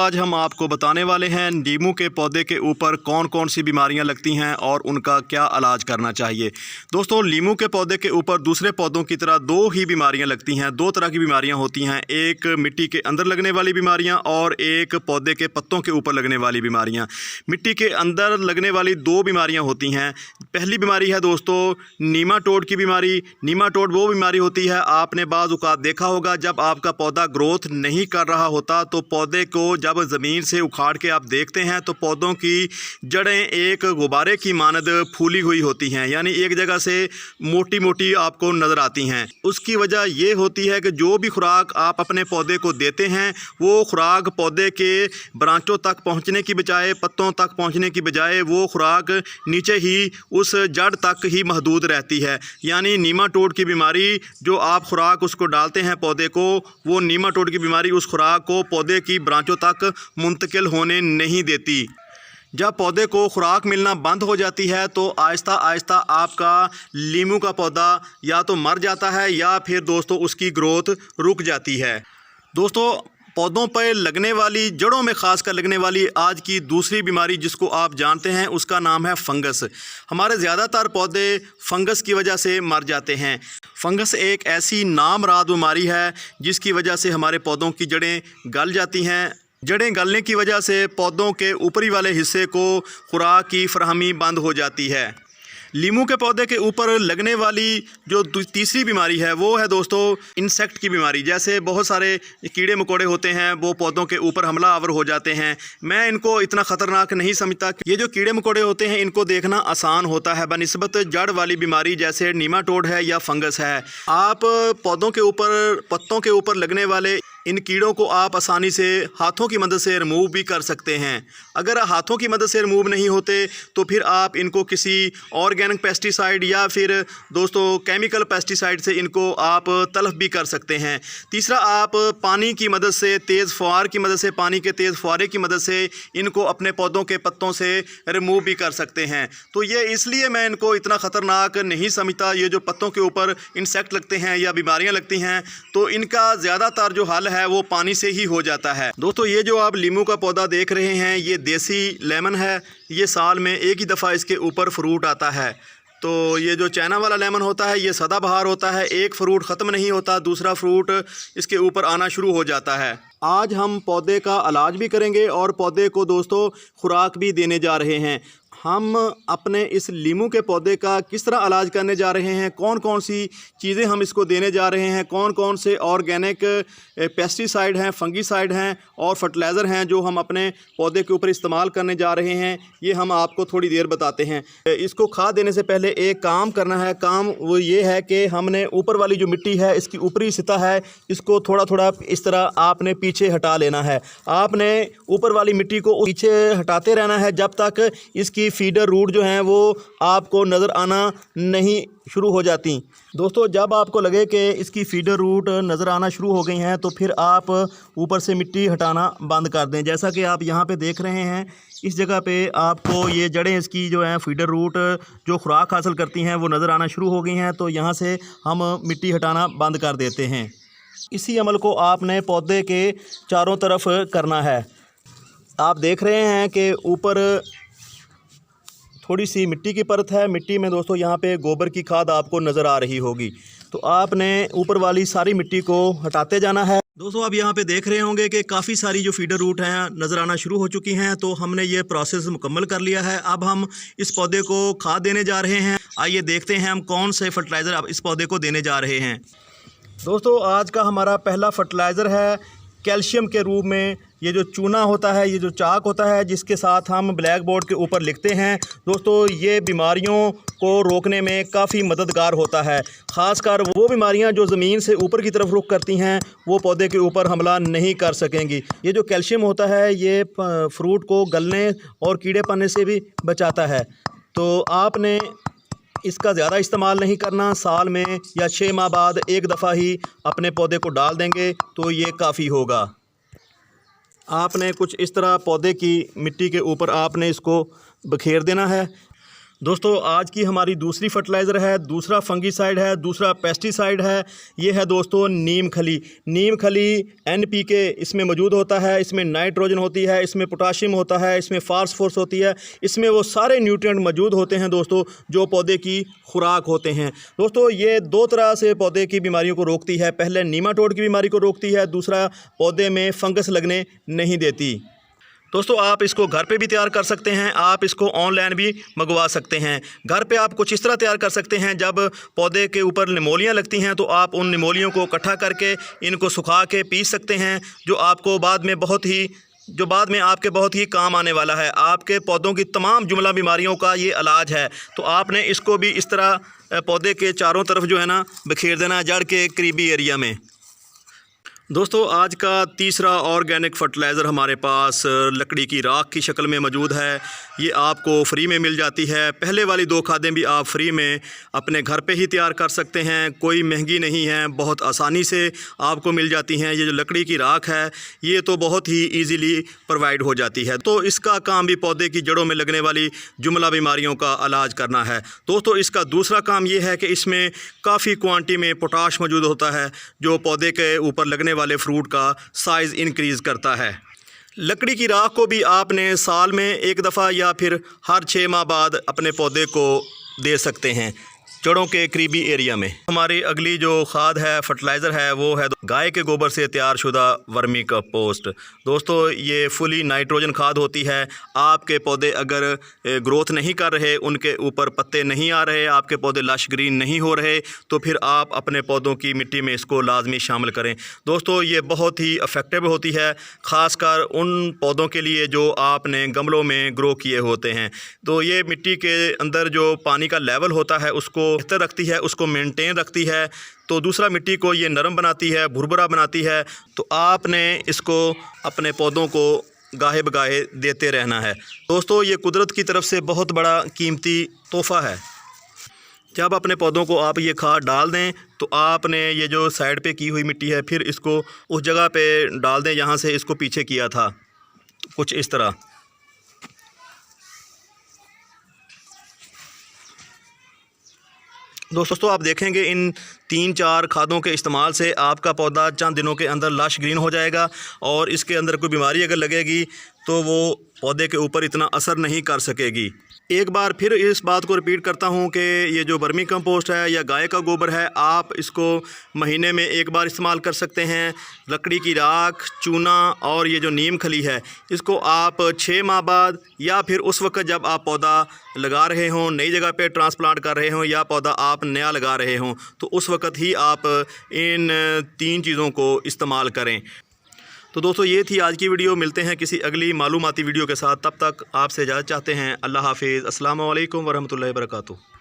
आज हम आपको बताने वाले हैं नींबू के पौधे के ऊपर कौन कौन सी बीमारियां लगती हैं और उनका क्या इलाज करना चाहिए। दोस्तों, नींबू के पौधे के ऊपर दूसरे पौधों की तरह दो ही बीमारियां लगती हैं। दो तरह की बीमारियां होती हैं, एक मिट्टी के अंदर लगने वाली बीमारियां और एक पौधे के पत्तों के ऊपर लगने वाली बीमारियां। मिट्टी के अंदर लगने वाली दो बीमारियाँ होती हैं। पहली बीमारी है दोस्तों नीमाटोड की बीमारी। नीमाटोड वो बीमारी होती है, आपने बाज़ औक़ात देखा होगा जब आपका पौधा ग्रोथ नहीं कर रहा होता तो पौधे को जब ज़मीन से उखाड़ के आप देखते हैं तो पौधों की जड़ें एक गुब्बारे की मानद फूली हुई होती हैं, यानी एक जगह से मोटी मोटी आपको नज़र आती हैं। उसकी वजह ये होती है कि जो भी खुराक आप अपने पौधे को देते हैं वो खुराक पौधे के ब्रांचों तक पहुंचने की बजाय, पत्तों तक पहुंचने की बजाय वो खुराक नीचे ही उस जड़ तक ही महदूद रहती है। यानी नीमाटोड की बीमारी, जो आप खुराक उसको डालते हैं पौधे को, वो नीमाटोड की बीमारी उस खुराक को पौधे की ब्रांचों तक मुंतकिल होने नहीं देती। जब पौधे को खुराक मिलना बंद हो जाती है तो आहिस्ता आहिस्ता आपका नींबू का पौधा या तो मर जाता है या फिर दोस्तों उसकी ग्रोथ रुक जाती है। दोस्तों, पौधों पर लगने वाली, जड़ों में खासकर लगने वाली आज की दूसरी बीमारी जिसको आप जानते हैं उसका नाम है फंगस। हमारे ज़्यादातर पौधे फंगस की वजह से मर जाते हैं। फंगस एक ऐसी नामराद बीमारी है जिसकी वजह से हमारे पौधों की जड़ें गल जाती हैं। जड़ें गलने की वजह से पौधों के ऊपरी वाले हिस्से को खुराक की फराहमी बंद हो जाती है। नींबू के पौधे के ऊपर लगने वाली जो तीसरी बीमारी है वो है दोस्तों इंसेक्ट की बीमारी। जैसे बहुत सारे कीड़े मकोड़े होते हैं वो पौधों के ऊपर हमलावर हो जाते हैं। मैं इनको इतना ख़तरनाक नहीं समझता। ये जो कीड़े मकोड़े होते हैं इनको देखना आसान होता है बनिस्बत जड़ वाली बीमारी जैसे नीमाटोड है या फंगस है। आप पौधों के ऊपर, पत्तों के ऊपर लगने वाले इन कीड़ों को आप आसानी से हाथों की मदद से रिमूव भी कर सकते हैं। अगर हाथों की मदद से रिमूव नहीं होते तो फिर आप इनको किसी ऑर्गेनिक पेस्टिसाइड या फिर दोस्तों केमिकल पेस्टिसाइड से इनको आप तलफ भी कर सकते हैं। तीसरा, आप पानी की मदद से, तेज़ फुहार की मदद से, पानी के तेज़ फुहारे की मदद से इनको अपने पौधों के पत्तों से रिमूव भी कर सकते हैं। तो ये इसलिए मैं इनको इतना ख़तरनाक नहीं समझता। ये जो पत्तों के ऊपर इंसेक्ट लगते हैं या बीमारियाँ लगती हैं तो इनका ज़्यादातर जो हल है वो पानी से ही हो जाता है। दोस्तों, ये जो आप नींबू का पौधा देख रहे हैं ये देसी लेमन है। ये साल में एक ही दफ़ा इसके ऊपर फ्रूट आता है। तो ये जो चाइना वाला लेमन होता है ये सदाबहार होता है, एक फ्रूट ख़त्म नहीं होता, दूसरा फ्रूट इसके ऊपर आना शुरू हो जाता है। आज हम पौधे का इलाज भी करेंगे और पौधे को दोस्तों खुराक भी देने जा रहे हैं। हम अपने इस नींबू के पौधे का किस तरह इलाज करने जा रहे हैं, कौन कौन सी चीज़ें हम इसको देने जा रहे हैं, कौन कौन से ऑर्गेनिक पेस्टिसाइड हैं, फंगीसाइड हैं और फर्टिलाइज़र हैं जो हम अपने पौधे के ऊपर इस्तेमाल करने जा रहे हैं, ये हम आपको थोड़ी देर बताते हैं। इसको खाद देने से पहले एक काम करना है। काम वो ये है कि हमने ऊपर वाली जो मिट्टी है, इसकी ऊपरी सतह है, इसको थोड़ा थोड़ा इस तरह आपने पीछे हटा लेना है। आपने ऊपर वाली मिट्टी को पीछे हटाते रहना है जब तक इसकी फीडर रूट जो हैं वो आपको नज़र आना नहीं शुरू हो जाती। दोस्तों, जब आपको लगे कि इसकी फीडर रूट नज़र आना शुरू हो गई हैं तो फिर आप ऊपर से मिट्टी हटाना बंद कर दें। जैसा कि आप यहाँ पे देख रहे हैं, इस जगह पे आपको ये जड़ें इसकी जो हैं फीडर रूट जो खुराक हासिल करती हैं वो नज़र आना शुरू हो गई हैं। तो यहाँ से हम मिट्टी हटाना बंद कर देते हैं। इसी अमल को आपने पौधे के चारों तरफ करना है। आप देख रहे हैं कि ऊपर थोड़ी सी मिट्टी की परत है। मिट्टी में दोस्तों यहाँ पे गोबर की खाद आपको नज़र आ रही होगी। तो आपने ऊपर वाली सारी मिट्टी को हटाते जाना है। दोस्तों, आप यहाँ पे देख रहे होंगे कि काफ़ी सारी जो फीडर रूट हैं नज़र आना शुरू हो चुकी हैं। तो हमने ये प्रोसेस मुकम्मल कर लिया है। अब हम इस पौधे को खाद देने जा रहे हैं। आइए देखते हैं हम कौन से फर्टिलाइज़र अब इस पौधे को देने जा रहे हैं। दोस्तों, आज का हमारा पहला फर्टिलाइज़र है कैल्शियम के रूप में ये जो चूना होता है, ये जो चाक होता है जिसके साथ हम ब्लैक बोर्ड के ऊपर लिखते हैं। दोस्तों, ये बीमारियों को रोकने में काफ़ी मददगार होता है। ख़ासकर वो बीमारियां जो ज़मीन से ऊपर की तरफ रुख करती हैं वो पौधे के ऊपर हमला नहीं कर सकेंगी। ये जो कैल्शियम होता है ये फ्रूट को गलने और कीड़े पड़ने से भी बचाता है। तो आपने इसका ज़्यादा इस्तेमाल नहीं करना। साल में या 6 माह बाद एक दफ़ा ही अपने पौधे को डाल देंगे तो ये काफ़ी होगा। आपने कुछ इस तरह पौधे की मिट्टी के ऊपर आपने इसको बखेर देना है। दोस्तों आज की हमारी दूसरी फर्टिलाइज़र है, दूसरा फंगीसाइड है, दूसरा पेस्टिसाइड है। ये है दोस्तों नीम खली। नीम खली NPK इसमें मौजूद होता है, इसमें नाइट्रोजन होती है, इसमें पोटाशियम होता है, इसमें फास्फोरस होती है, इसमें वो सारे न्यूट्रिएंट मौजूद होते हैं दोस्तों जो पौधे की खुराक होते हैं। दोस्तों ये दो तरह से पौधे की बीमारियों को रोकती है। पहले नीमाटोड की बीमारी को रोकती है, दूसरा पौधे में फंगस लगने नहीं देती। दोस्तों आप इसको घर पे भी तैयार कर सकते हैं, आप इसको ऑनलाइन भी मंगवा सकते हैं। घर पे आप कुछ इस तरह तैयार कर सकते हैं, जब पौधे के ऊपर निमोलियाँ लगती हैं तो आप उन निमोलियों को इकट्ठा करके इनको सुखा के पीस सकते हैं, जो बाद में आपके बहुत ही काम आने वाला है। आपके पौधों की तमाम जुमला बीमारियों का ये इलाज है। तो आपने इसको भी इस तरह पौधे के चारों तरफ जो है ना बिखेर देना है, जड़ के करीबी एरिया में। दोस्तों आज का तीसरा ऑर्गेनिक फर्टिलाइज़र हमारे पास लकड़ी की राख की शक्ल में मौजूद है। ये आपको फ्री में मिल जाती है। पहले वाली दो खादें भी आप फ्री में अपने घर पे ही तैयार कर सकते हैं, कोई महंगी नहीं है, बहुत आसानी से आपको मिल जाती हैं। ये जो लकड़ी की राख है ये तो बहुत ही ईज़िली प्रोवाइड हो जाती है। तो इसका काम भी पौधे की जड़ों में लगने वाली जुमला बीमारियों का इलाज करना है। दोस्तों इसका दूसरा काम ये है कि इसमें काफ़ी क्वांटिटी में पोटाश मौजूद होता है, जो पौधे के ऊपर लगने वाले फ्रूट का साइज़ इंक्रीज़ करता है। लकड़ी की राख को भी आपने साल में एक दफ़ा या फिर हर 6 माह बाद अपने पौधे को दे सकते हैं जड़ों के करीबी एरिया में। हमारी अगली जो खाद है फर्टिलाइज़र है वो है गाय के गोबर से तैयार शुदा वर्मी कंपोस्ट। दोस्तों ये फुली नाइट्रोजन खाद होती है। आपके पौधे अगर ग्रोथ नहीं कर रहे, उनके ऊपर पत्ते नहीं आ रहे, आपके पौधे लश ग्रीन नहीं हो रहे, तो फिर आप अपने पौधों की मिट्टी में इसको लाजमी शामिल करें। दोस्तों ये बहुत ही इफ़ेक्टिव होती है, ख़ासकर उन पौधों के लिए जो आपने गमलों में ग्रो किए होते हैं। तो ये मिट्टी के अंदर जो पानी का लेवल होता है उसको बेहतर रखती है, उसको मेंटेन रखती है। तो दूसरा मिट्टी को ये नरम बनाती है, भुरभुरा बनाती है। तो आपने इसको अपने पौधों को गाहे बगाहे देते रहना है। दोस्तों ये कुदरत की तरफ से बहुत बड़ा कीमती तोहफ़ा है। जब अपने पौधों को आप ये खाद डाल दें तो आपने ये जो साइड पे की हुई मिट्टी है फिर इसको उस जगह पे डाल दें जहाँ से इसको पीछे किया था, कुछ इस तरह। दोस्तों आप देखेंगे इन 3-4 खादों के इस्तेमाल से आपका पौधा चंद दिनों के अंदर लश ग्रीन हो जाएगा, और इसके अंदर कोई बीमारी अगर लगेगी तो वो पौधे के ऊपर इतना असर नहीं कर सकेगी। एक बार फिर इस बात को रिपीट करता हूँ कि ये जो वर्मी कंपोस्ट है या गाय का गोबर है, आप इसको महीने में एक बार इस्तेमाल कर सकते हैं। लकड़ी की राख, चूना और ये जो नीम खली है इसको आप 6 माह बाद या फिर उस वक्त जब आप पौधा लगा रहे हों, नई जगह पे ट्रांसप्लांट कर रहे हों या पौधा आप नया लगा रहे हों, तो उस वक्त ही आप इन 3 चीज़ों को इस्तेमाल करें। तो दोस्तों ये थी आज की वीडियो। मिलते हैं किसी अगली मालूमाती वीडियो के साथ। तब तक आपसे इजाज़त चाहते हैं। अल्लाह हाफिज़। अस्सलाम वालेकुम वरहमतुल्लाहि वबरकातुहू।